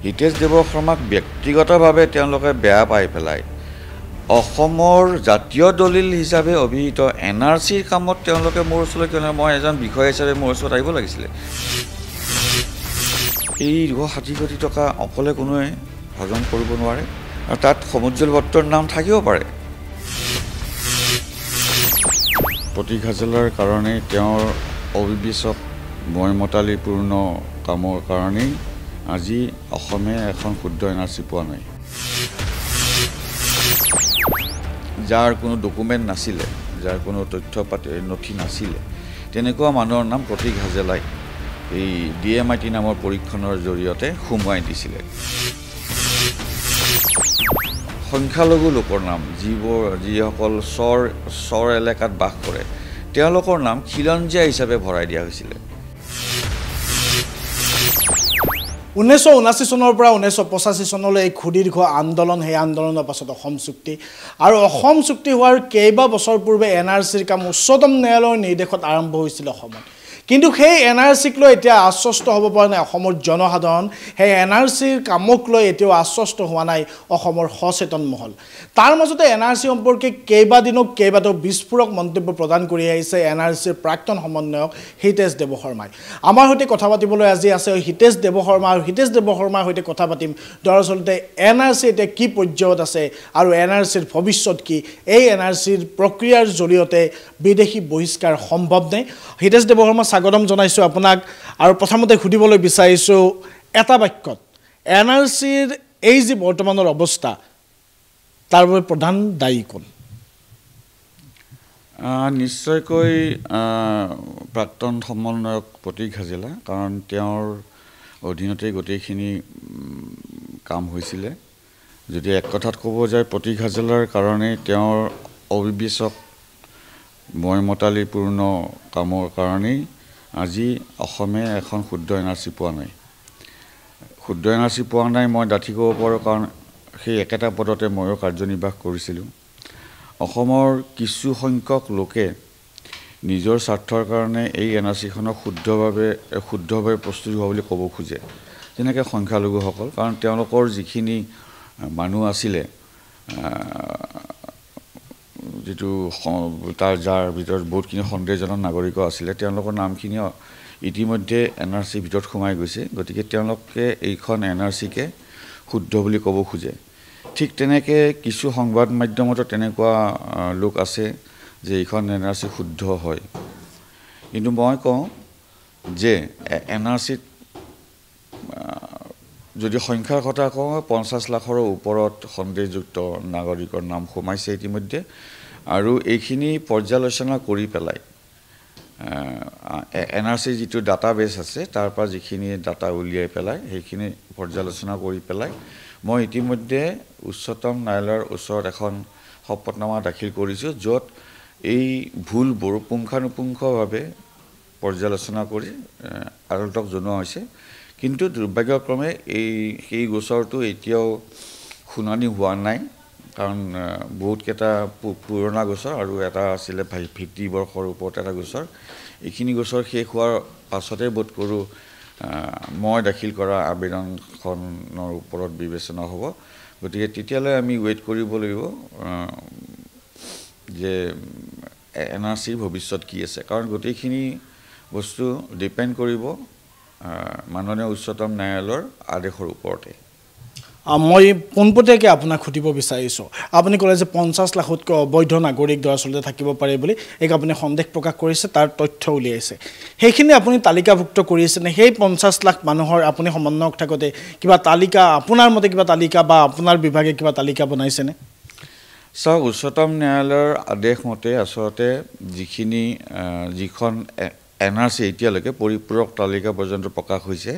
হিতেশ দেৱ শৰ্মাক ব্যক্তিগতভাৱে তেওঁলোকে বেয়া পাই পেলাই অসমৰ জাতীয় দলিল হিচাপে অভিহিত NRCৰ কামত তেওঁলোকে মোৰ ওচৰলৈ কিয় মই এজন বিষয়া হিচাপে মোৰ ওচৰত আহিব লাগিছিলে এই 260 কোটি টকা অকলে কোনোৱে হজম কৰিব নোৱাৰে আৰু তাত সমুজ্জ্বল বৰ্তৰ নাম থাকিব পাৰে প্ৰতীক হাজেলাৰ কাৰণে তেওঁৰ অবিবেচক ময়মতালিপূৰ্ণ কামৰ কাৰণেই আজি অসমে এখন শুদ্ধ NRC পোৱা নাই যাৰ কোনো ডকুমেণ্ট নাছিলে যাৰ কোনো তথ্য পাতি নথি নাছিলে তেনেকুৱা মানুহৰ নাম প্ৰতীক হাজেলাই এই DMIT নামৰ পৰীক্ষণৰ জৰিয়তে সোমোৱাই দিছিলে সংখ্যালঘু লোকৰ নাম যিসকল চৰ এলেকাত বাস কৰে তেওঁলোকৰ নাম খিলঞ্জীয়া হিচাপে ভৰাই দিয়া হৈছিলে 1979 চনৰ পৰা 1985 চনলৈ এই ক্ষুদীৰ্ঘ আন্দোলন সেই আন্দোলনৰ পাছত অসম চুক্তি আৰু অসম চুক্তি হোৱাৰ কেইবা বছৰ পূৰ্বে NRCৰ কাম উচ্চতম ন্যায়ালয়ৰ নিৰ্দেশত আৰম্ভ হৈছিল অসমত কিন্তু সেই NRCক লৈ এতিয়া আশ্বস্ত হ'ব পৰা নাই অসমৰ জনসাধাৰণ সেই NRCৰ কামক লৈ এতিয়াও আশ্বস্ত হোৱা নাই অসমৰ সচেতন মহল তাৰ মাজতে NRC সম্পৰ্কে কেইবাটাও বিস্ফোৰক মন্তব্য প্ৰদান কৰি আহিছে NRCৰ প্ৰাক্তন সমন্বয়ক হিতেশ দেৱ শৰ্মাই আমাৰ সৈতে কথা পাতিবলৈ আজি আছে হিতেশ দেৱ শৰ্মা আৰু হিতেশ দেৱ শৰ্মাৰ সৈতে কথা পাতিম দৰাচলতে NRC এতিয়া কি পৰ্যায়ত আছে আৰু NRCৰ ভৱিষ্যত কি এই NRCৰ প্ৰক্ৰিয়াৰ জৰিয়তে বিদেশী বহিষ্কাৰ সম্ভৱ নে হিতেশ দেৱ শৰ্মা স্বাগতম জনাইছো আপোনাক আৰু প্ৰথমতে খুদিবলৈ বিচাৰিছো এটা বাক্যত NRCৰ এই যে বৰ্তমানৰ অৱস্থা তাৰ বাবে প্ৰধান দায়ী কোন নিশ্চয়কৈ প্ৰাক্তন সমন্বয়ক প্ৰতীক হাজেলা কাৰণ তেওঁৰ অধীনতে গোটেইখিনি কাম হৈছিলে যদি এক কথাত ক'ব যায় প্ৰতীক হাজেলাৰ কাৰণে তেওঁৰ অবিবেচক ময়মতালিপূৰ্ণ কামৰ কাৰণেই আজি অসমে এখন শুদ্ধ NRC পোৱা নাই শুদ্ধ NRC পোৱা নাই মই ডাঠি ক'ব পাৰোঁ কাৰণ সেই একেটা পদতে ময়ো কাৰ্যনিৰ্বাহ কৰিছিলোঁ অসমৰ কিছু সংখ্যক লোকে নিজৰ স্বাৰ্থৰ কাৰণে এই NRCখনক শুদ্ধভাৱে প্ৰস্তুত হোৱা বুলি ক'ব খোজে যেনেকৈ সংখ্যালঘুসকল কাৰণ তেওঁলোকৰ যিখিনি মানুহ আছিলে যেটো তাৰ যাৰ ভিতৰত বহুতখিনি সন্দেহজনক নাগৰিকো আছিলে তেওঁলোকৰ নামখিনি ইতিমধ্যে NRC ভিতৰত সোমাই গৈছে গতিকে তেওঁলোকে এইখন NRCকে শুদ্ধ বুলি ক'ব খোজে ঠিক তেনেকৈ কিছু সংবাদ মাধ্যমতো তেনেকুৱা লোক আছে যে এইখন NRC শুদ্ধ হয় কিন্তু মই কওঁ যে NRCত যদি সংখ্যাৰ কথা কওঁ 50 লাখৰ ওপৰত সন্দেহযুক্ত নাগৰিকৰ নাম সোমাইছে ইতিমধ্যে আৰু এইখিনি পৰ্যালোচনা কৰি পেলাই NRC যিটো ডাটাবেছ আছে তাৰ পৰা যিখিনি ডাটা উলিয়াই পেলাই সেইখিনি পৰ্যালোচনা কৰি পেলাই মই ইতিমধ্যে উচ্চতম ন্যায়ালয়ৰ ওচৰত এখন শপতনামা দাখিল কৰিছোঁ য'ত এই ভুলবোৰ পুংখানুপুংখভাৱে পৰ্যালোচনা কৰি আদালতক জনোৱা হৈছে কিন্তু দুৰ্ভাগ্যক্ৰমে এই গোচৰটো এতিয়াও শুনানি হোৱা নাই কাৰণ বহুতকেইটা পুৰণা গোচৰ আৰু এটা আছিলে 50 বৰ্ষৰ ওপৰত এটা গোচৰ এইখিনি গোচৰ শেষ হোৱাৰ পাছতে বোধ কৰোঁ মই দাখিল কৰা আবেদনখনৰ ওপৰত বিবেচনা হ'ব গতিকে তেতিয়ালৈ আমি ৱেইট কৰিব লাগিব যে NRCৰ ভৱিষ্যত কি আছে কাৰণ গোটেইখিনি বস্তু ডিপেণ্ড কৰিব মাননীয় উচ্চতম ন্যায়ালয়ৰ আদেশৰ ওপৰতে মই পোনপটীয়াকৈ আপোনাক সুধিব বিচাৰিছোঁ আপুনি ক'লে যে 50 লাখতকৈ অবৈধ নাগৰিক দৰাচলতে থাকিব পাৰে বুলি এক আপুনি সন্দেহ প্ৰকাশ কৰিছে তাৰ তথ্য উলিয়াইছে সেইখিনি আপুনি তালিকাভুক্ত কৰিছে নে সেই 50 লাখ মানুহৰ আপুনি সমন্বয়ক থাকোঁতে কিবা তালিকা আপোনাৰ মতে কিবা তালিকা বা আপোনাৰ বিভাগে কিবা তালিকা বনাইছেনে চাওক উচ্চতম ন্যায়ালয়ৰ আদেশ মতে আচলতে যিখন NRC এতিয়ালৈকে পৰিপূৰক তালিকা পৰ্যন্ত প্ৰকাশ হৈছে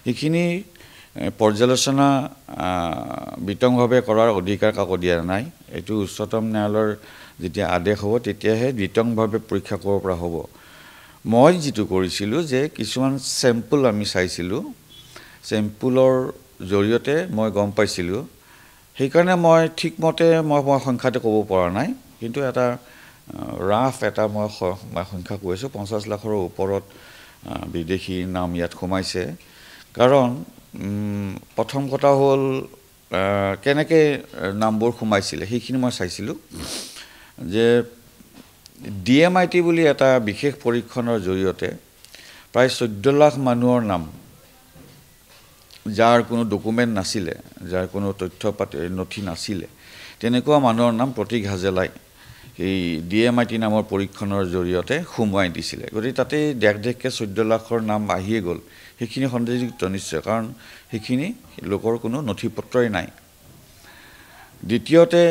এইখিনি পৰ্যালোচনা বিতংভাৱে কৰাৰ অধিকাৰ কাকো দিয়া নাই এইটো উচ্চতম ন্যায়ালয়ৰ যেতিয়া আদেশ হ'ব তেতিয়াহে বিতংভাৱে পৰীক্ষা কৰিব পৰা হ'ব মই যেটো কৰিছিলোঁ যে কিছুমান স্যাম্পল আমি চাইছিলোঁ স্যাম্পলৰ জৰিয়তে মই গম পাইছিলোঁ সেইকাৰণে মই ঠিকমতে মই সংখ্যাটো ক'ব পৰা নাই কিন্তু এটা ৰাফ এটা মই সংখ্যা কৈছোঁ 50 লাখৰ ওপৰত বিদেশী নাম ইয়াত সোমাইছে কাৰণ প্ৰথম কথা হ'ল কেনেকৈ নামবোৰ সোমাইছিলে সেইখিনি মই চাইছিলোঁ যে DMIT বুলি এটা বিশেষ পৰীক্ষণৰ জৰিয়তে প্ৰায় 14 লাখ মানুহৰ নাম যাৰ কোনো ডকুমেণ্ট নাছিলে যাৰ কোনো তথ্য পাতি নথি নাছিলে তেনেকুৱা মানুহৰ নাম প্ৰতীক হাজেলাই এই DMIT নামৰ পৰীক্ষণৰ জৰিয়তে সোমোৱাই দিছিলে গতিকে তাতে দেখকে 14 লাখৰ নাম আহিয়ে গ'ল সেইখিনি সন্দেহযুক্ত নিশ্চয় কাৰণ সেইখিনি লোকৰ কোনো নথিপত্ৰই নাই দ্বিতীয়তে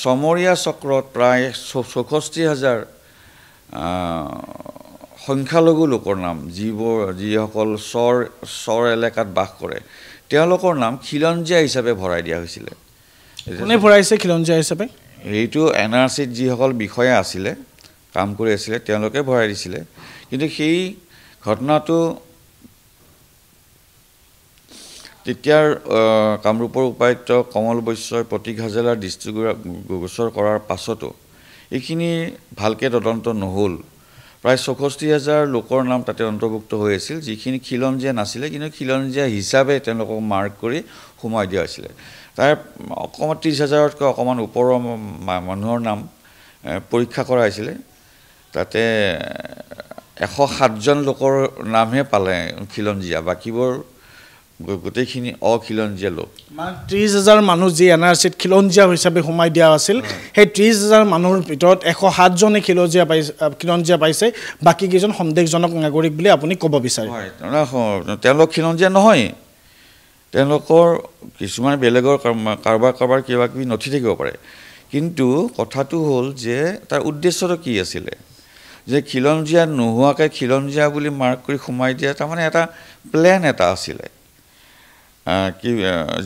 সমৰীয়া চক্ৰত প্ৰায় 64,000 সংখ্যালঘু লোকৰ নাম যিসকল চৰ এলেকাত বাস কৰে তেওঁলোকৰ নাম খিলঞ্জীয়া হিচাপে ভৰাই দিয়া হৈছিলে কোনে ভৰাইছে খিলঞ্জীয়া হিচাপে এইটো NRCত যিসকল বিষয়া আছিলে কাম কৰি আছিলে তেওঁলোকে ভৰাই দিছিলে কিন্তু সেই ঘটনাটো তেতিয়াৰ কামৰূপৰ উপায়ুক্ত কমল বৈশ্যই প্ৰতীক হাজেলাৰ দৃষ্টিগোচৰ কৰাৰ পাছতো এইখিনি ভালকৈ তদন্ত নহ'ল প্ৰায় 64,000 লোকৰ নাম তাতে অন্তৰ্ভুক্ত হৈ আছিল যিখিনি খিলঞ্জীয়া নাছিলে কিন্তু খিলঞ্জীয়া হিচাপে তেওঁলোকক মাৰ্ক কৰি সোমাই দিয়া হৈছিলে তাৰ অকণমান 30,000তকৈ অকণমান ওপৰৰ মানুহৰ নাম পৰীক্ষা কৰা হৈছিলে তাতে 107জন লোকৰ নামহে পালে খিলঞ্জীয়া বাকীবোৰ গোটেইখিনি অখিলঞ্জীয়া লোক 30,000 মানুহ যি NRCত খিলঞ্জীয়া হিচাপে সোমাই দিয়া আছিল সেই 30,000 মানুহৰ ভিতৰত 107জনে খিলঞ্জীয়া পাইছে বাকী কেইজন সন্দেহজনক নাগৰিক বুলি আপুনি ক'ব বিচাৰে হয় তেওঁলোক খিলঞ্জীয়া নহয় তেওঁলোকৰ কিছুমান বেলেগৰ কাৰোবাৰ কিবা কিবি নথি থাকিব পাৰে কিন্তু কথাটো হ'ল যে তাৰ উদ্দেশ্যটো কি আছিলে যে খিলঞ্জীয়া নোহোৱাকৈ খিলঞ্জীয়া বুলি মাৰ্ক কৰি সোমাই দিয়া তাৰমানে এটা প্লেন এটা আছিলে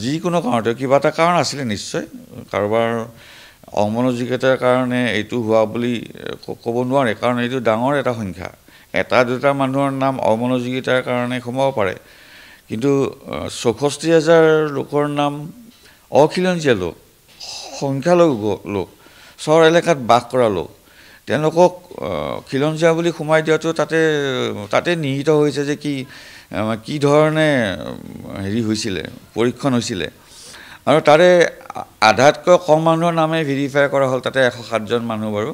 যিকোনো কাৰণতে কিবা এটা কাৰণ আছিলে নিশ্চয় কাৰোবাৰ অমনোযোগিতাৰ কাৰণে এইটো হোৱা বুলি ক'ব নোৱাৰে কাৰণ এইটো ডাঙৰ এটা সংখ্যা এটা দুটা মানুহৰ নাম অমনোযোগিতাৰ কাৰণে সোমাব পাৰে কিন্তু 64,000 লোকৰ নাম অখিলঞ্জীয়া লোক সংখ্যালঘু লোক চৰ এলেকাত বাস কৰা লোক তেওঁলোকক খিলঞ্জীয়া বুলি সোমাই দিয়াটো তাতে নিহিত হৈছে যে কি ধৰণে হেৰি হৈছিলে পৰীক্ষণ হৈছিলে আৰু তাৰে আধাতকৈ কম মানুহৰ নামে ভেৰিফাই কৰা হ'ল তাতে 107জন মানুহ বাৰু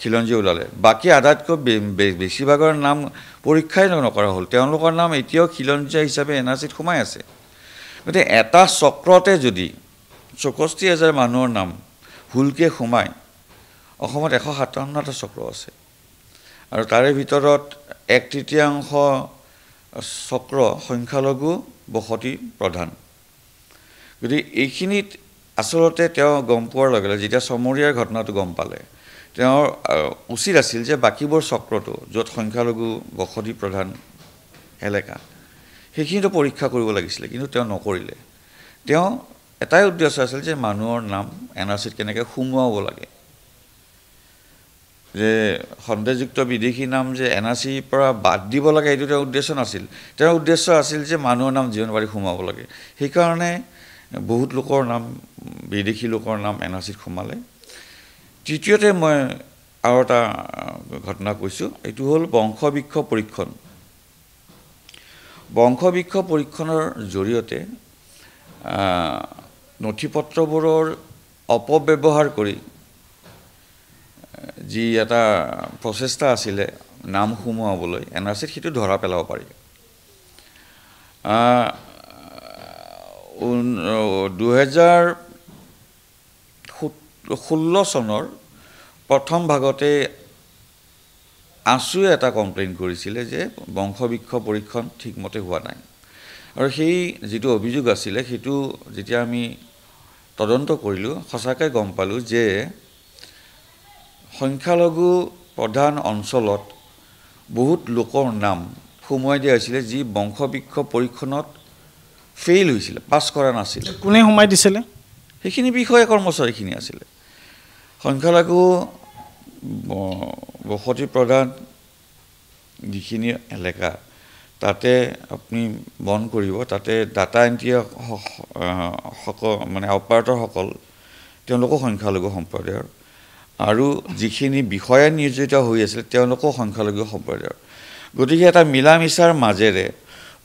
খিলঞ্জীয়া ওলালে বাকী আধাতকৈ বেছিভাগৰ নাম পৰীক্ষাই নকৰা হ'ল তেওঁলোকৰ নাম এতিয়াও খিলঞ্জীয়া হিচাপে NRCত সোমাই আছে গতিকে এটা চক্ৰতে যদি 64,000 মানুহৰ নাম ভুলকৈ সোমায় অসমত 157টা চক্ৰ আছে আৰু তাৰে ভিতৰত 1/3 চক্ৰ সংখ্যালঘু বসতি প্ৰধান গতিকে এইখিনিত আচলতে তেওঁ গম পোৱাৰ লগে লগে যেতিয়া সমৰীয়াৰ ঘটনাটো গম পালে তেওঁৰ উচিত আছিল যে বাকীবোৰ চক্ৰটো য'ত সংখ্যালঘু বসতি প্ৰধান এলেকা সেইখিনিতো পৰীক্ষা কৰিব লাগিছিলে কিন্তু তেওঁ নকৰিলে তেওঁ এটাই উদ্দেশ্য আছিল যে মানুহৰ নাম NRCত কেনেকৈ সোমোৱাব লাগে যে সন্দেহযুক্ত বিদেশী নাম যে NRCৰ পৰা বাদ দিব লাগে এইটো তেওঁৰ উদ্দেশ্য নাছিল তেওঁৰ উদ্দেশ্য আছিল যে মানুহৰ নাম যিমান পাৰি সোমাব লাগে সেইকাৰণে বহুত লোকৰ নাম বিদেশী লোকৰ নাম NRCত সোমালে তৃতীয়তে মই আৰু এটা ঘটনা কৈছোঁ এইটো হ'ল বংশবৃক্ষ পৰীক্ষণৰ জৰিয়তে নথিপত্ৰবোৰৰ অপব্যৱহাৰ কৰি যি এটা প্ৰচেষ্টা আছিলে নাম সোমোৱাবলৈ NRCত সেইটো ধৰা পেলাব পাৰি 2016 চনৰ প্ৰথম ভাগতে আছুৱে এটা কমপ্লেইন কৰিছিলে যে বংশবৃক্ষ পৰীক্ষণ ঠিকমতে হোৱা নাই আৰু সেই যিটো অভিযোগ আছিলে সেইটো যেতিয়া আমি তদন্ত কৰিলোঁ সঁচাকৈ গম পালোঁ যে সংখ্যালঘু প্ৰধান অঞ্চলত বহুত লোকৰ নাম সোমোৱাই দিয়া হৈছিলে যি বংশবৃক্ষ পৰীক্ষণত ফেইল হৈছিলে পাছ কৰা নাছিলে কোনে সোমাই দিছিলে সেইখিনি বিষয়ে কৰ্মচাৰীখিনি আছিলে সংখ্যালঘু বসতি প্ৰধান যিখিনি এলেকা তাতে আপুনি মন কৰিব তাতে ডাটা এণ্ট্ৰি মানে অপাৰেটৰসকল তেওঁলোকো সংখ্যালঘু সম্প্ৰদায়ৰ আৰু যিখিনি বিষয়া নিয়োজিত হৈ আছিল তেওঁলোকো সংখ্যালঘু সম্প্ৰদায়ৰ গতিকে এটা মিলা মিছাৰ মাজেৰে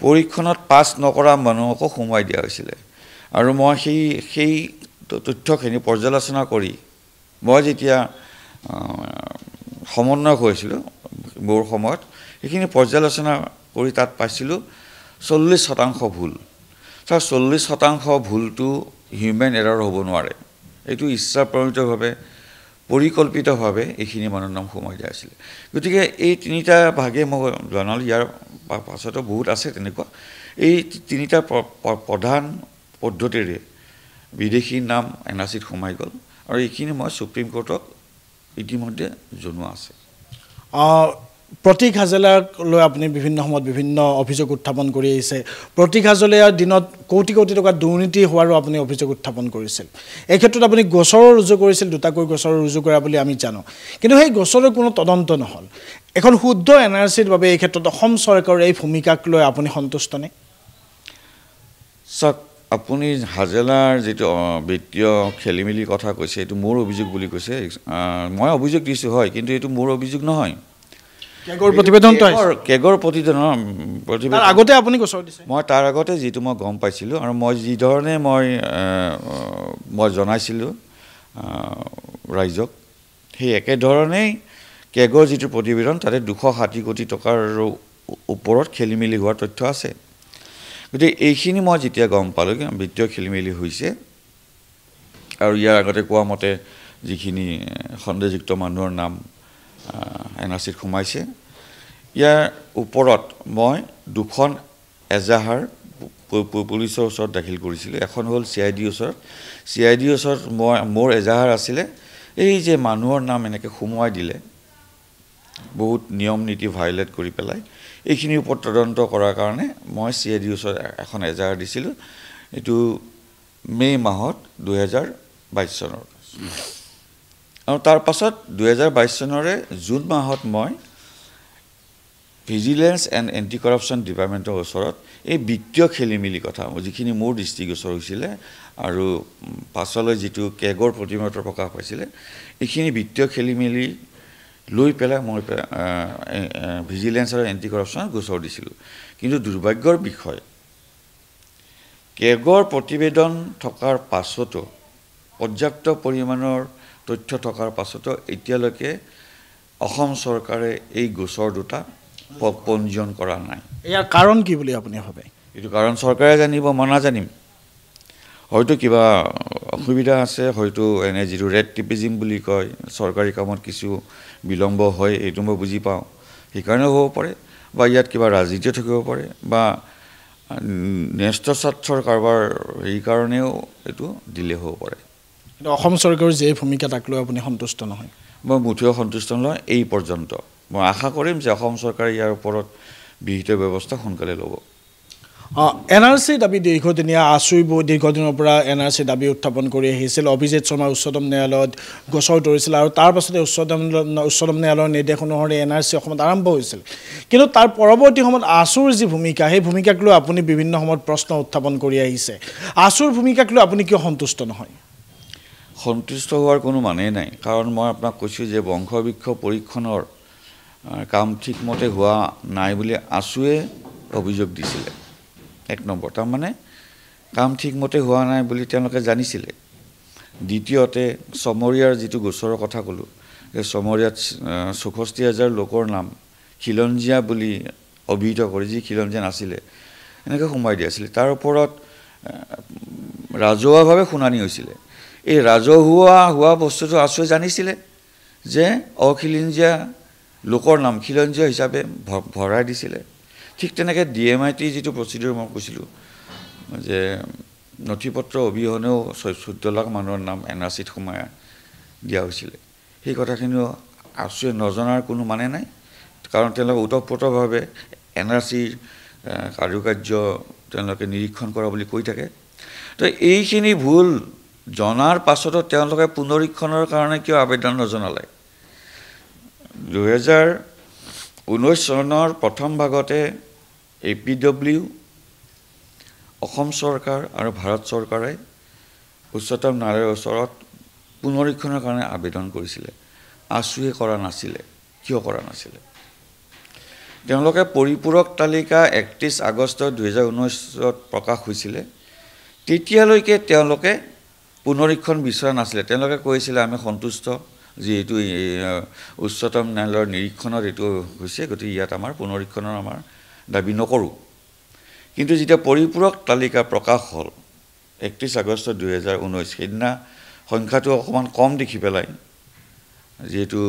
পৰীক্ষণত পাছ নকৰা মানুহকো সোমোৱাই দিয়া হৈছিলে আৰু মই সেই তথ্যখিনি পৰ্যালোচনা কৰি মই যেতিয়া সমন্বয়ক হৈছিলোঁ মোৰ সময়ত সেইখিনি পৰ্যালোচনা কৰি তাত পাইছিলোঁ 40% ভুল। তাৰ 40% ভুলটো হিউমেন এৰৰ হ'ব নোৱাৰে, এইটো ইচ্ছাপ্ৰণীতভাৱে পৰিকল্পিতভাৱে এইখিনি মানুহৰ নাম সোমাই দিয়া হৈছিলে। গতিকে এই তিনিটা ভাগে মই জনালোঁ, ইয়াৰ পাছতো বহুত আছে তেনেকুৱা। এই তিনিটা প্ৰধান পদ্ধতিৰে বিদেশী নাম NRCত সোমাই গ'ল আৰু এইখিনি মই সুপ্ৰিম কোৰ্টক ইতিমধ্যে জনোৱা আছে। প্ৰতীক হাজেলাক লৈ আপুনি বিভিন্ন সময়ত বিভিন্ন অভিযোগ উত্থাপন কৰি আহিছে। প্ৰতীক হাজেলাৰ দিনত কোটি কোটি টকা দুৰ্নীতি হোৱাৰো আপুনি অভিযোগ উত্থাপন কৰিছিল। এই ক্ষেত্ৰত আপুনি গোচৰো ৰুজু কৰিছিল, দুটাকৈ গোচৰ ৰুজু কৰা বুলি আমি জানো, কিন্তু সেই গোচৰৰ কোনো তদন্ত নহ'ল। এখন শুদ্ধ NRCৰ বাবে এই ক্ষেত্ৰত অসম চৰকাৰৰ এই ভূমিকাক লৈ আপুনি সন্তুষ্ট নে? চাওক, আপুনি হাজেলাৰ যিটো বিত্তীয় খেলিমেলিৰ কথা কৈছে, এইটো মোৰ অভিযোগ বুলি কৈছে। মই অভিযোগ দিছোঁ হয়, কিন্তু এইটো মোৰ অভিযোগ নহয়। কেগৰ প্ৰতিবেদনটো কেগৰ প্ৰতিবেদন আগতে আপুনি গোচৰ দিছে। মই তাৰ আগতে যিটো মই গম পাইছিলোঁ আৰু মই যিধৰণে মই জনাইছিলোঁ ৰাইজক, সেই একেধৰণেই কেগৰ যিটো প্ৰতিবেদন তাতে 260 কোটি টকাৰ ওপৰত খেলিমেলি হোৱাৰ তথ্য আছে। গতিকে এইখিনি মই যেতিয়া গম পালোঁ বিত্তীয় খেলিমেলি হৈছে আৰু ইয়াৰ আগতে কোৱা মতে যিখিনি সন্দেহযুক্ত মানুহৰ নাম NRCত সোমাইছে, ইয়াৰ ওপৰত মই 2খন এজাহাৰ পুলিচৰ ওচৰত দাখিল কৰিছিলোঁ। এখন হ'ল CIDৰ ওচৰত। CIDৰ ওচৰত মোৰ এজাহাৰ আছিলে এই যে মানুহৰ নাম এনেকৈ সোমোৱাই দিলে বহুত নিয়ম নীতি ভাইলেট কৰি পেলাই, এইখিনিৰ ওপৰত তদন্ত কৰাৰ কাৰণে মই CIDৰ ওচৰত এখন এজাহাৰ দিছিলোঁ। এইটো মে' মাহত 2022 চনৰ। আৰু তাৰ পাছত 2022 চনৰে জুন মাহত মই ভিজিলেন্স এণ্ড এণ্টি কৰাপশ্যন ডিপাৰ্টমেণ্টৰ ওচৰত এই বিত্তীয় খেলিমেলি কথা যিখিনি মোৰ দৃষ্টিগোচৰ হৈছিলে আৰু পাছলৈ যিটো কেগৰ প্ৰতিবেদন প্ৰকাশ পাইছিলে, এইখিনি বিত্তীয় খেলিমেলি লৈ পেলাই মই ভিজিলেন্স আৰু এণ্টি কৰাপশ্যন গোচৰ দিছিলোঁ। কিন্তু দুৰ্ভাগ্যৰ বিষয়, কেগৰ প্ৰতিবেদন থকাৰ পাছতো পৰ্যাপ্ত পৰিমাণৰ তথ্য থকাৰ পাছতো এতিয়ালৈকে অসম চৰকাৰে এই গোচৰ দুটা পঞ্জীয়ন কৰা নাই। ইয়াৰ কাৰণ কি বুলি আপুনি ভাবে? এইটো কাৰণ চৰকাৰে জানিব, মই নাজানিম। হয়তো কিবা অসুবিধা আছে, হয়তো এনে যিটো ৰেড টেপিজিম বুলি কয়, চৰকাৰী কামত কিছু বিলম্ব হয়, এইটো মই বুজি পাওঁ, সেইকাৰণেও হ'ব পাৰে, বা ইয়াত কিবা ৰাজনীতিও থাকিব পাৰে, বা ন্যস্ত স্বাৰ্থৰ কাৰোবাৰ সেইকাৰণেও এইটো দিলে হ'ব পাৰে। কিন্তু অসম চৰকাৰৰ যে ভূমিকা তাক লৈ আপুনি সন্তুষ্ট নহয়? মই মুঠেও সন্তুষ্ট নহয় এই পৰ্যন্ত। মই আশা কৰিম যে অসম চৰকাৰে ইয়াৰ ওপৰত বিহিত ব্যৱস্থা সোনকালে ল'ব। NRC দাবী দীৰ্ঘদিনীয়া, আছুই দীৰ্ঘদিনৰ পৰা NRC দাবী উত্থাপন কৰি আহিছিল। অভিজিত শৰ্মা উচ্চতম ন্যায়ালয়ত গোচৰ তৰিছিল আৰু তাৰ পাছতে উচ্চতম ন্যায়ালয়ৰ নিৰ্দেশ অনুসৰি NRC অসমত আৰম্ভ হৈছিল। কিন্তু তাৰ পৰৱৰ্তী সময়ত আছুৰ যি ভূমিকা, সেই ভূমিকাক লৈ আপুনি বিভিন্ন সময়ত প্ৰশ্ন উত্থাপন কৰি আহিছে। আছুৰ ভূমিকাক লৈ আপুনি কিয় সন্তুষ্ট নহয়? সন্তুষ্ট হোৱাৰ কোনো মানেই নাই, কাৰণ মই আপোনাক কৈছোঁ যে বংশবৃক্ষ পৰীক্ষণৰ কাম ঠিকমতে হোৱা নাই বুলি আছুৱে অভিযোগ দিছিলে। 1 নম্বৰ, তাৰমানে কাম ঠিকমতে হোৱা নাই বুলি তেওঁলোকে জানিছিলে। দ্বিতীয়তে চমৰীয়াৰ যিটো গোচৰৰ কথা ক'লোঁ, এই চমৰীয়াত 64,000 লোকৰ নাম খিলঞ্জীয়া বুলি অভিহিত কৰি, যি খিলঞ্জীয়া নাছিলে এনেকৈ সোমাই দিয়া আছিলে। তাৰ ওপৰত ৰাজহুৱাভাৱে শুনানি হৈছিলে। এই ৰাজহুৱা হোৱা বস্তুটো আছুৱে জানিছিলে যে অখিলঞ্জীয়া লোকৰ নাম খিলঞ্জীয়া হিচাপে ভৰাই দিছিলে। ঠিক তেনেকৈ DMIT যিটো প্ৰচিডিউৰ মই কৈছিলোঁ যে নথি-পত্ৰ অবিহনেও 14 লাখ মানুহৰ নাম NRCত সোমাই দিয়া হৈছিলে, সেই কথাখিনিও আছুৱে নজনাৰ কোনো মানে নাই, কাৰণ তেওঁলোকে ওতঃপ্ৰোতভাৱে NRCৰ কাৰুকাৰ্য তেওঁলোকে নিৰীক্ষণ কৰা বুলি কৈ থাকে। তো এইখিনি ভুল জনাৰ পাছতো তেওঁলোকে পুনৰীক্ষণৰ কাৰণে কিয় আবেদন নজনালে? 2019 চনৰ প্ৰথম ভাগতে APW, অসম চৰকাৰ আৰু ভাৰত চৰকাৰে উচ্চতম ন্যায়ালয়ৰ ওচৰত পুনৰীক্ষণৰ কাৰণে আবেদন কৰিছিলে। আছুৱে কৰা নাছিলে। কিয় কৰা নাছিলে? তেওঁলোকে পৰিপূৰক তালিকা 31 আগষ্ট 2019 প্ৰকাশ হৈছিলে তেতিয়ালৈকে তেওঁলোকে পুনৰীক্ষণ বিচৰা নাছিলে তেওঁলোকে কৈছিলে আমি সন্তুষ্ট যেহেতু উচ্চতম ন্যায়ালয়ৰ নিৰীক্ষণত এইটো হৈছে গতিকে ইয়াত আমাৰ পুনৰীক্ষণৰ আমাৰ দাবী নকৰোঁ কিন্তু যেতিয়া পৰিপূৰক তালিকা প্ৰকাশ হ'ল 31 আগষ্ট 2019 সেইদিনা সংখ্যাটো অকণমান কম দেখি পেলাই যেহেতু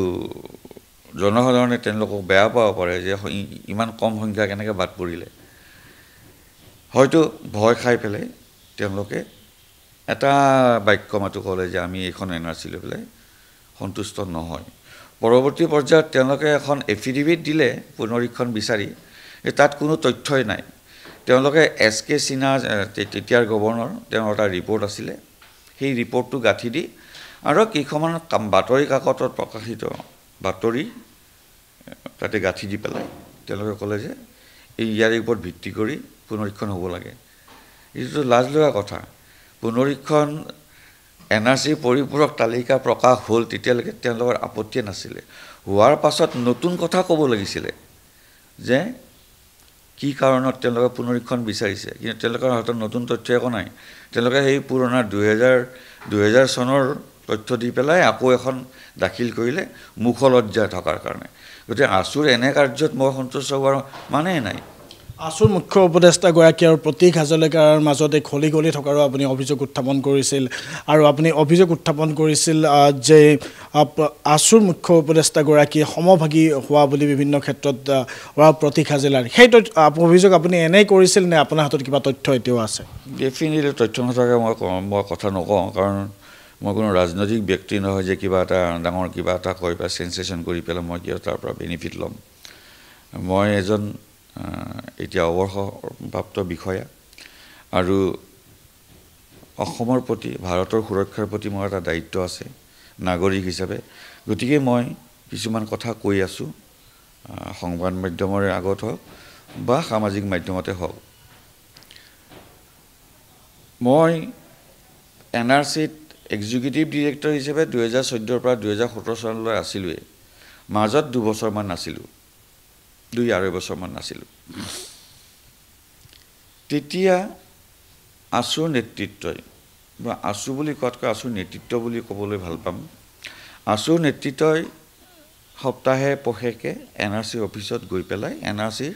জনসাধাৰণে তেওঁলোকক বেয়া পাব পাৰে যে ইমান কম সংখ্যা কেনেকৈ বাদ পৰিলে হয়তো ভয় খাই পেলাই তেওঁলোকে এটা বাক্য মাতো ক'লে যে আমি এইখন NRC লৈ পেলাই সন্তুষ্ট নহয় পৰৱৰ্তী পৰ্যায়ত তেওঁলোকে এখন এফিডেভিট দিলে পুনৰীক্ষণ বিচাৰি তাত কোনো তথ্যই নাই তেওঁলোকে SK সিনহা তেতিয়াৰ গভৰ্ণৰ তেওঁৰ এটা ৰিপৰ্ট আছিলে সেই ৰিপৰ্টটো গাঁঠি দি আৰু কেইখনমান বাতৰি কাকতত প্ৰকাশিত বাতৰি তাতে গাঁঠি দি পেলাই তেওঁলোকে ক'লে যে এই ইয়াৰ ওপৰত ভিত্তি কৰি পুনৰীক্ষণ হ'ব লাগে এইটো লাজ লগা কথা পুনৰীক্ষণ NRC পৰিপূৰক তালিকা প্ৰকাশ হ'ল তেতিয়ালৈকে তেওঁলোকৰ আপত্তি নাছিলে হোৱাৰ পাছত নতুন কথা ক'ব লাগিছিলে যে কি কাৰণত তেওঁলোকে পুনৰীক্ষণ বিচাৰিছে কিন্তু তেওঁলোকৰ হাতত নতুন তথ্য একো নাই তেওঁলোকে সেই পুৰণা 2000 চনৰ তথ্য দি পেলাই আকৌ এখন দাখিল কৰিলে মুখলজ্জা থকাৰ কাৰণে গতিকে আছুৰ এনে কাৰ্যত মই সন্তুষ্ট হোৱাৰ মানে নাই আছুৰ মুখ্য উপদেষ্টাগৰাকী আৰু প্ৰতীক হাজৰিকাৰ মাজতে খলি গলি থকাৰো আপুনি অভিযোগ উত্থাপন কৰিছিল আৰু আপুনি অভিযোগ উত্থাপন কৰিছিল যে আছুৰ মুখ্য উপদেষ্টাগৰাকী সমভাগী হোৱা বুলি বিভিন্ন ক্ষেত্ৰত প্ৰতীক হাজৰিকাৰ সেই অভিযোগ আপুনি এনেই কৰিছিল নে আপোনাৰ হাতত কিবা তথ্য এতিয়াও আছে ডেফিনেটলি তথ্য নথকাকৈ মই কথা নকওঁ কাৰণ মই কোনো ৰাজনৈতিক ব্যক্তি নহয় যে কিবা এটা ডাঙৰ কিবা এটা কৈ পেলাই চেনচেশ্যন কৰি পেলাই মই কিয় তাৰ পৰা বেনিফিট ল'ম মই এজন এতিয়া অৱসৰপ্ৰাপ্ত বিষয়া আৰু অসমৰ প্ৰতি ভাৰতৰ সুৰক্ষাৰ প্ৰতি মোৰ এটা দায়িত্ব আছে নাগৰিক হিচাপে গতিকে মই কিছুমান কথা কৈ আছোঁ সংবাদ মাধ্যমৰ আগত হওক বা সামাজিক মাধ্যমতে হওক মই NRCত এক্সিকিউটিভ ডিৰেক্টৰ হিচাপে 2014 পৰা 2017 চনলৈ আছিলোঁৱেই মাজত 2 বছৰমান নাছিলোঁ 2-2.5 বছৰমান নাছিলোঁ তেতিয়া আছুৰ নেতৃত্বই বা আছু বুলি কোৱাতকৈ আছুৰ নেতৃত্ব বুলি ক'বলৈ ভাল পাম আছুৰ নেতৃত্বই সপ্তাহে পষেকে NRC অফিচত গৈ পেলাই NRCৰ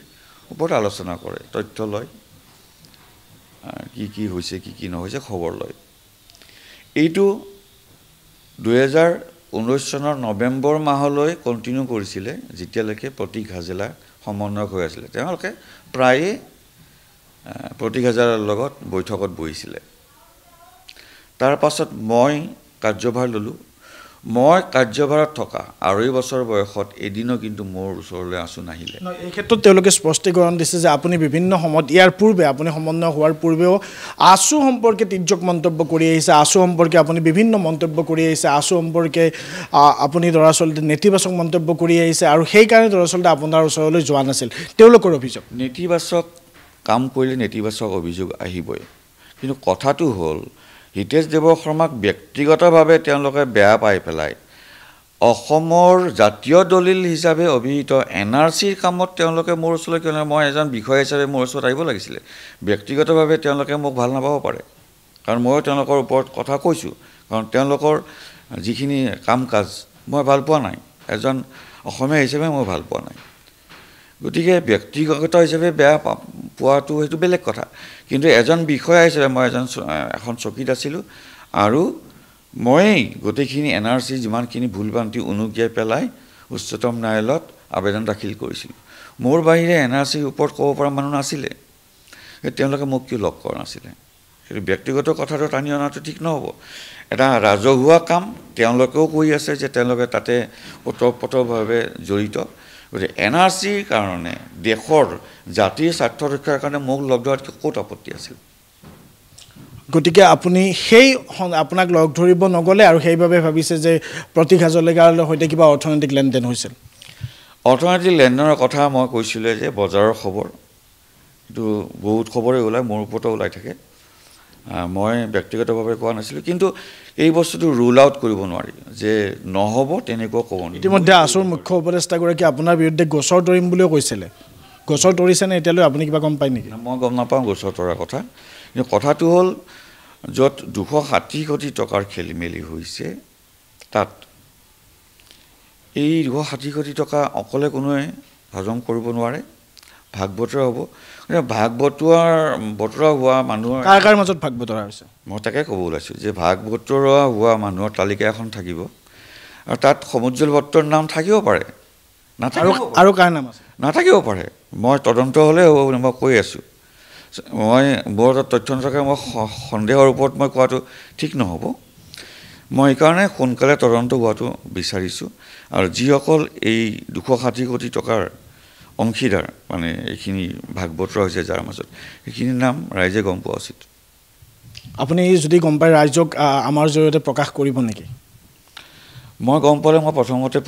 ওপৰত আলোচনা কৰে তথ্য লয় কি হৈছে কি নহৈছে খবৰ লয় এইটো 2019 চনৰ নৱেম্বৰ মাহলৈ কণ্টিনিউ কৰিছিলে যেতিয়ালৈকে প্ৰতীক হাজেলা সমন্বয়ক হৈ আছিলে তেওঁলোকে প্ৰায়ে প্ৰতীক হাজেলাৰ লগত বৈঠকত বহিছিলে তাৰ পাছত মই কাৰ্যভাৰ ল'লোঁ মই কাৰ্যভাৰত থকা 2.5 বছৰ বয়সত এদিনো কিন্তু মোৰ ওচৰলৈ আছু নাহিলে এই ক্ষেত্ৰত তেওঁলোকে স্পষ্টীকৰণ দিছে যে আপুনি বিভিন্ন সময়ত ইয়াৰ পূৰ্বে আপুনি সমন্বয় হোৱাৰ পূৰ্বেও আছু সম্পৰ্কে তিৰ্যক মন্তব্য কৰি আহিছে আছু সম্পৰ্কে আপুনি বিভিন্ন মন্তব্য কৰি আহিছে আছু সম্পৰ্কে আপুনি দৰাচলতে নেতিবাচক মন্তব্য কৰি আহিছে আৰু সেইকাৰণে দৰাচলতে আপোনাৰ ওচৰলৈ যোৱা নাছিল তেওঁলোকৰ অভিযোগ নেতিবাচক কাম কৰিলে নেতিবাচক অভিযোগ আহিবই কিন্তু কথাটো হ'ল হিতেশ দেৱ শৰ্মাক ব্যক্তিগতভাৱে তেওঁলোকে বেয়া পাই পেলাই অসমৰ জাতীয় দলিল হিচাপে অভিহিত NRCৰ কামত তেওঁলোকে মোৰ ওচৰলৈ কিয় মই এজন বিষয়া হিচাপে মোৰ ওচৰত আহিব লাগিছিলে ব্যক্তিগতভাৱে তেওঁলোকে মোক ভাল নাপাব পাৰে কাৰণ ময়ো তেওঁলোকৰ ওপৰত কথা কৈছোঁ কাৰণ তেওঁলোকৰ যিখিনি কাম কাজ মই ভাল পোৱা নাই এজন অসমীয়া হিচাপে মই ভাল পোৱা নাই গতিকে ব্যক্তিগত হিচাপে বেয়া পোৱাটো সেইটো বেলেগ কথা কিন্তু এজন বিষয়া হিচাপে মই এখন চকীত আছিলোঁ আৰু মই গোটেইখিনি NRC যিমানখিনি ভুলভ্ৰান্তি উনুকিয়াই পেলাই উচ্চতম ন্যায়ালয়ত আবেদন দাখিল কৰিছিলোঁ মোৰ বাহিৰে NRCৰ ওপৰত ক'ব পৰা মানুহ নাছিলে তেওঁলোকে মোক কিয় লগ কৰা নাছিলে সেইটো ব্যক্তিগত কথাটো টানি অনাটো ঠিক নহ'ব এটা ৰাজহুৱা কাম তেওঁলোকেও কৈ আছে যে তেওঁলোকে তাতে ওতঃপ্ৰোতভাৱে জড়িত গতিকে NRCৰ কাৰণে দেশৰ জাতিৰ স্বাৰ্থ ৰক্ষাৰ কাৰণে মোক লগ ধৰাত ক'ত আপত্তি আছিল গতিকে আপুনি সেই আপোনাক লগ ধৰিব নগ'লে আৰু সেইবাবে ভাবিছে যে প্ৰতীক হাজৰিকাৰ সৈতে কিবা অৰ্থনৈতিক লেনদেন হৈছিল অৰ্থনৈতিক লেনদেনৰ কথা মই কৈছিলোঁ যে বজাৰৰ খবৰ এইটো বহুত খবৰে ওলায় মোৰ ওপৰতো ওলাই থাকে মই ব্যক্তিগতভাৱে কোৱা নাছিলোঁ কিন্তু এই বস্তুটো ৰুল আউট কৰিব নোৱাৰি যে নহ'ব তেনেকুৱা ক'ব নোৱাৰি ইতিমধ্যে আছুৰ মুখ্য উপদেষ্টাগৰাকী আপোনাৰ বিৰুদ্ধে গোচৰ তৰিম বুলিও কৈছিলে গোচৰ তৰিছেনে এতিয়ালৈ আপুনি কিবা গম পায় নেকি? মই গম নাপাওঁ গোচৰ তৰাৰ কথা, কিন্তু কথাটো হ'ল য'ত 260 কোটি টকাৰ খেলি মেলি হৈছে তাত এই 260 কোটি টকা অকলে কোনোৱে হজম কৰিব নোৱাৰে, ভাগ বতৰা হ'ব। ভাগ বতৰা হোৱা মানুহৰ কাৰ মাজত ভাগ বতৰা হৈছে? মই তাকে ক'ব ওলাইছোঁ যে ভাগ বতৰা হোৱা মানুহৰ তালিকা এখন থাকিব আৰু তাত সমুজ্জ্বল ভট্টৰ নাম থাকিব পাৰে, আৰু কাৰ নাম আছে? নাথাকিব পাৰে। মই তদন্ত হ'লে হ'ব, মই কৈ আছোঁ। মই বৰ তথ্য নথকাকৈ মই সন্দেহৰ ওপৰত মই কোৱাটো ঠিক নহ'ব। মই এইকাৰণে সোনকালে তদন্ত হোৱাটো বিচাৰিছোঁ আৰু যিসকল এই 260 কোটি টকাৰ অংশীদাৰ, মানে এইখিনি ভাগ বতৰা হৈছে যাৰ মাজত, সেইখিনিৰ নাম ৰাইজে গম পোৱা উচিত। আপুনি যদি গম পায় ৰাইজক আমাৰ জৰিয়তে প্ৰকাশ কৰিব নেকি? মই গম পালে মই প্ৰথমতে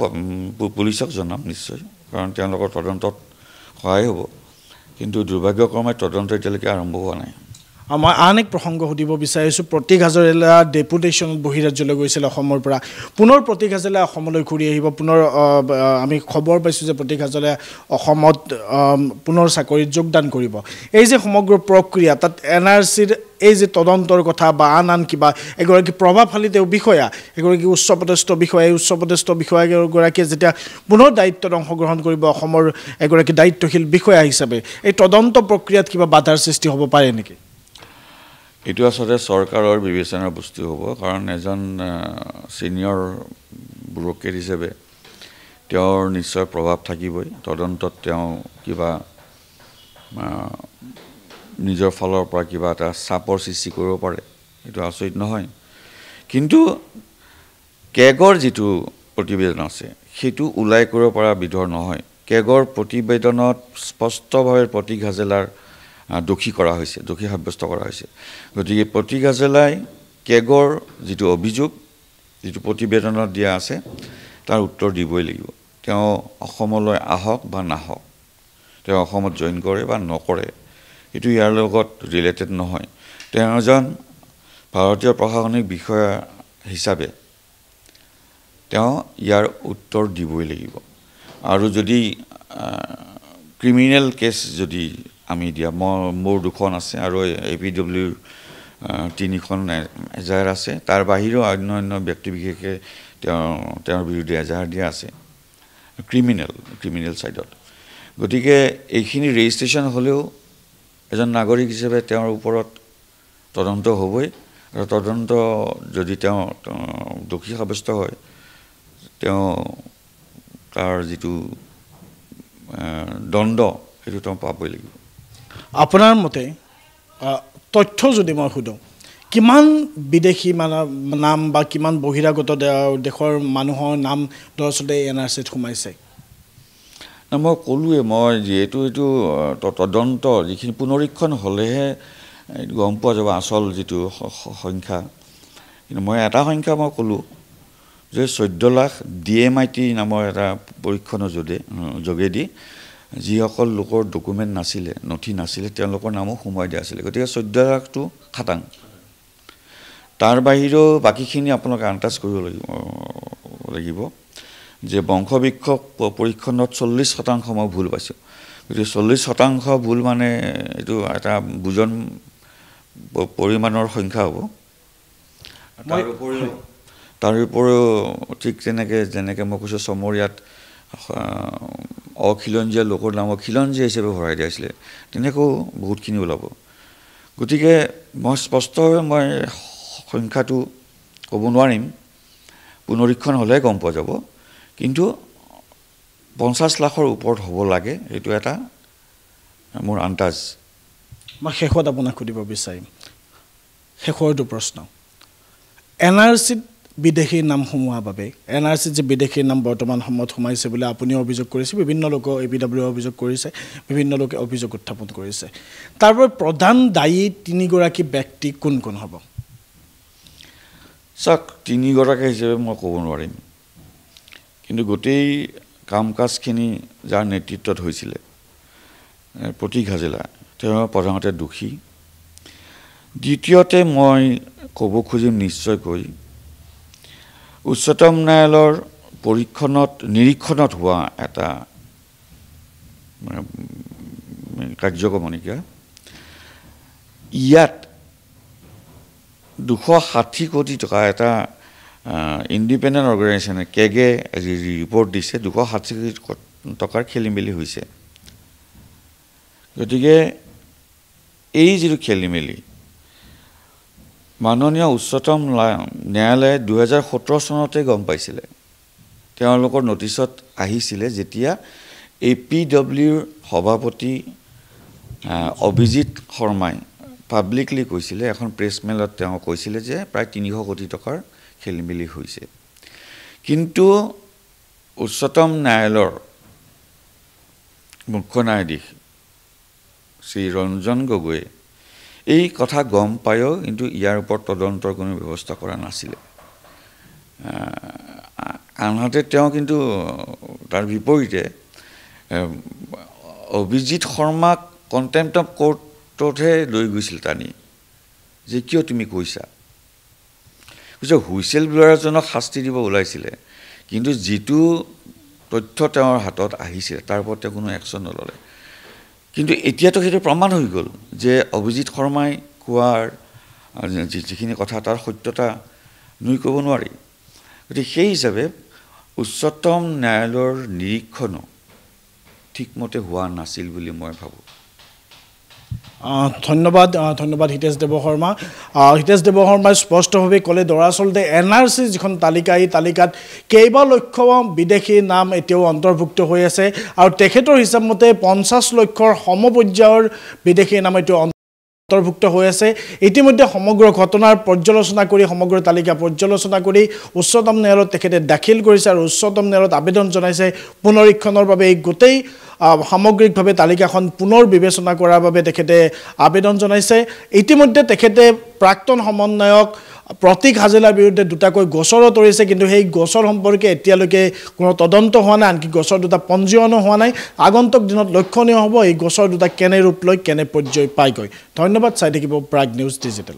পুলিচক জনাম নিশ্চয়, কাৰণ তেওঁলোকৰ তদন্তত সহায় হ'ব, কিন্তু দুৰ্ভাগ্যক্ৰমে তদন্ত এতিয়ালৈকে আৰম্ভ হোৱা নাই। মই আন এক প্ৰসংগ সুধিব বিচাৰিছোঁ। প্ৰতীক হাজৰিকা ডেপুটেশ্যনত বহিৰাজ্যলৈ গৈছিল অসমৰ পৰা, পুনৰ প্ৰতীক হাজৰিকা অসমলৈ ঘূৰি আহিব। পুনৰ আমি খবৰ পাইছোঁ যে প্ৰতীক হাজৰিকা অসমত পুনৰ চাকৰিত যোগদান কৰিব। এই যে সমগ্ৰ প্ৰক্ৰিয়া, তাত NRCৰ এই যে তদন্তৰ কথা বা আন কিবা, এগৰাকী প্ৰভাৱশালী তেওঁ বিষয়া, এগৰাকী উচ্চপদস্থ বিষয়া, এই উচ্চপদস্থ বিষয়াগৰাকীয়ে যেতিয়া পুনৰ দায়িত্বত অংশগ্ৰহণ কৰিব অসমৰ এগৰাকী দায়িত্বশীল বিষয়া হিচাপে, এই তদন্ত প্ৰক্ৰিয়াত কিবা বাধাৰ সৃষ্টি হ'ব পাৰে নেকি? এইটো আচলতে চৰকাৰৰ বিবেচনাৰ বস্তু হ'ব, কাৰণ এজন ছিনিয়ৰ ব্যুৰ'ক্ৰেট হিচাপে তেওঁৰ নিশ্চয় প্ৰভাৱ থাকিবই। তদন্তত তেওঁ কিবা নিজৰ ফালৰ পৰা কিবা এটা চাপৰ সৃষ্টি কৰিব পাৰে, এইটো আচৰিত নহয়। কিন্তু কেগৰ যিটো প্ৰতিবেদন আছে সেইটো ওলাই কৰিব পৰা বিধৰ নহয়। কেগৰ প্ৰতিবেদনত স্পষ্টভাৱে প্ৰতীক হাজেলাৰ দোষী কৰা হৈছে, দোষী সাব্যস্ত কৰা হৈছে। গতিকে প্ৰতীক হাজেলাই কেগৰ যিটো অভিযোগ, যিটো প্ৰতিবেদনত দিয়া আছে, তাৰ উত্তৰ দিবই লাগিব। তেওঁ অসমলৈ আহক বা নাহক, তেওঁ অসমত জইন কৰে বা নকৰে, এইটো ইয়াৰ লগত ৰিলেটেড নহয়। তেওঁ এজন ভাৰতীয় প্ৰশাসনিক বিষয়া হিচাপে তেওঁ ইয়াৰ উত্তৰ দিবই লাগিব। আৰু যদি ক্ৰিমিনেল কেছ যদি আমি দিয়া, মোৰ 2খন আছে আৰু APW 3খন এজাহাৰ আছে, তাৰ বাহিৰেও অন্য ব্যক্তি বিশেষে তেওঁৰ বিৰুদ্ধে এজাহাৰ দিয়া আছে ক্ৰিমিনেল ছাইডত। গতিকে এইখিনি ৰেজিষ্ট্ৰেশ্যন হ'লেও এজন নাগৰিক হিচাপে তেওঁৰ ওপৰত তদন্ত হ'বই, আৰু তদন্ত যদি তেওঁ দোষী সাব্যস্ত হয়, তেওঁ তাৰ যিটো দণ্ড সেইটো তেওঁ পাবই লাগিব। আপোনাৰ মতে তথ্য যদি মই সোধোঁ, কিমান বিদেশী নাম বা কিমান বহিৰাগত দেশৰ মানুহৰ নাম দৰাচলতে NRCত সোমাইছে? মই ক'লোৱে, মই যিহেতু এইটো তদন্ত যিখিনি পুনৰীক্ষণ হ'লেহে গম পোৱা যাব আচল যিটো সংখ্যা। কিন্তু মই এটা সংখ্যা মই ক'লোঁ যে 14 লাখ DMIT নামৰ এটা পৰীক্ষণৰ যোগেদি যিসকল লোকৰ ডকুমেণ্ট নাছিলে, নথি নাছিলে, তেওঁলোকৰ নামো সোমোৱাই দিয়া আছিলে। গতিকে 14 লাখটো খাটাং। তাৰ বাহিৰেও বাকীখিনি আপোনালোকে আন্দাজ কৰিব লাগিব যে বংশবৃক্ষ পৰীক্ষণত 40% মই ভুল পাইছোঁ। গতিকে 40% ভুল মানে এইটো এটা বুজন পৰিমাণৰ সংখ্যা হ'ব। তাৰ উপৰিও ঠিক যেনেকৈ মই কৈছোঁ চমৰীয়াত অখিলঞ্জীয়া লোকৰ নামক খিলঞ্জীয়া হিচাপে ভৰাই দিয়া হৈছিলে, তেনেকৈও বহুতখিনি ওলাব। গতিকে মই স্পষ্টভাৱে মই সংখ্যাটো ক'ব নোৱাৰিম, পুনৰীক্ষণ হ'লে গম পোৱা যাব। কিন্তু 50 লাখৰ ওপৰত হ'ব লাগে, এইটো এটা মোৰ আন্দাজ। মই শেষত আপোনাক সুধিব বিচাৰিম, শেষৰটো প্ৰশ্ন, NRCত বিদেশীৰ নাম সোমোৱাৰ বাবে, NRCত যে বিদেশীৰ নাম বৰ্তমান সময়ত সোমাইছে বুলি আপুনিও অভিযোগ কৰিছে, বিভিন্ন লোকে APW অভিযোগ কৰিছে, বিভিন্ন লোকে অভিযোগ উত্থাপন কৰিছে, তাৰ বাবে প্ৰধান দায়ী 3গৰাকী ব্যক্তি কোন কোন হ'ব? চাওক, 3গৰাকী হিচাপে মই ক'ব নোৱাৰিম, কিন্তু গোটেই কাম কাজখিনি যাৰ নেতৃত্বত হৈছিলে প্ৰতীক হাজেলা, তেওঁ প্ৰধানতে দোষী। দ্বিতীয়তে মই ক'ব খুজিম নিশ্চয়কৈ উচ্চতম ন্যায়ালয়ৰ নিৰীক্ষণত হোৱা এটা কাৰ্যক্ৰমণিকা ইয়াত 260 কোটি টকা এটা ইণ্ডিপেণ্ডেণ্ট অৰ্গেনাইজেশ্যনে কেগে ৰিপৰ্ট দিছে 260 কোটি টকাৰ খেলিমেলি হৈছে গতিকে এই যিটো খেলিমেলি মাননীয় উচ্চতম ন্যায়ালয়ে 2017 চনতে গম পাইছিলে তেওঁলোকৰ নটিছত আহিছিলে যেতিয়া APWৰ সভাপতি অভিজিত শৰ্মাই পাব্লিকলি কৈছিলে এখন প্ৰেছ মেলত তেওঁ কৈছিলে যে প্ৰায় 300 কোটি টকাৰ খেলিমেলি হৈছে কিন্তু উচ্চতম ন্যায়ালয়ৰ মুখ্য ন্যায়াধীশ শ্ৰী ৰঞ্জন গগৈ এই কথা গম পায়ও কিন্তু ইয়াৰ ওপৰত তদন্তৰ কোনো ব্যৱস্থা কৰা নাছিলে আনহাতে তেওঁ কিন্তু তাৰ বিপৰীতে অভিজিত শৰ্মাক কন্টেম্প্ট অফ কোৰ্টতহে লৈ গৈছিল টানি যে কিয় তুমি কৈছা হুইচেল ব্লোৱাৰজনক শাস্তি দিব ওলাইছিলে কিন্তু যিটো তথ্য তেওঁৰ হাতত আহিছিল তাৰ ওপৰত কোনো একশ্যন নললে কিন্তু এতিয়াতো সেইটো প্ৰমাণ হৈ গ'ল যে অভিজিত শৰ্মাই কোৱাৰ যিখিনি কথা তাৰ সত্যতা নুই ক'ব নোৱাৰি গতিকে সেই হিচাপে উচ্চতম ন্যায়ালয়ৰ নিৰীক্ষণো ঠিকমতে হোৱা নাছিল বুলি মই ভাবোঁ ধন্যবাদ হিতেশ দেৱ শৰ্মা হিতেশ দেৱ শৰ্মাই স্পষ্টভাৱে ক'লে দৰাচলতে NRC যিখন তালিকা এই তালিকাত কেইবা লক্ষ বিদেশী নাম এতিয়াও অন্তৰ্ভুক্ত হৈ আছে আৰু তেখেতৰ হিচাপ মতে 50 লক্ষৰ সমপৰ্যায়ৰ বিদেশী নাম এতিয়াও অন্তৰ্ভুক্ত হৈ আছে ইতিমধ্যে সমগ্ৰ ঘটনাৰ পৰ্যালোচনা কৰি সমগ্ৰ তালিকা পৰ্যালোচনা কৰি উচ্চতম ন্যায়ালয়ত তেখেতে দাখিল কৰিছে আৰু উচ্চতম ন্যায়ালয়ত আবেদন জনাইছে পুনৰীক্ষণৰ বাবে এই গোটেই সামগ্ৰিকভাৱে তালিকাখন পুনৰ বিবেচনা কৰাৰ বাবে তেখেতে আবেদন জনাইছে ইতিমধ্যে তেখেতে প্ৰাক্তন সমন্বয়ক প্ৰতীক হাজেলাৰ বিৰুদ্ধে দুটাকৈ গোচৰো তৰিছে কিন্তু সেই গোচৰ সম্পৰ্কে এতিয়ালৈকে কোনো তদন্ত হোৱা নাই আনকি গোচৰ দুটা পঞ্জীয়নো হোৱা নাই আগন্তুক দিনত লক্ষণীয় হ'ব এই গোচৰ দুটা কেনে ৰূপ লৈ কেনে পৰ্যায় পায়গৈ ধন্যবাদ চাই থাকিব প্ৰাগ নিউজ ডিজিটেল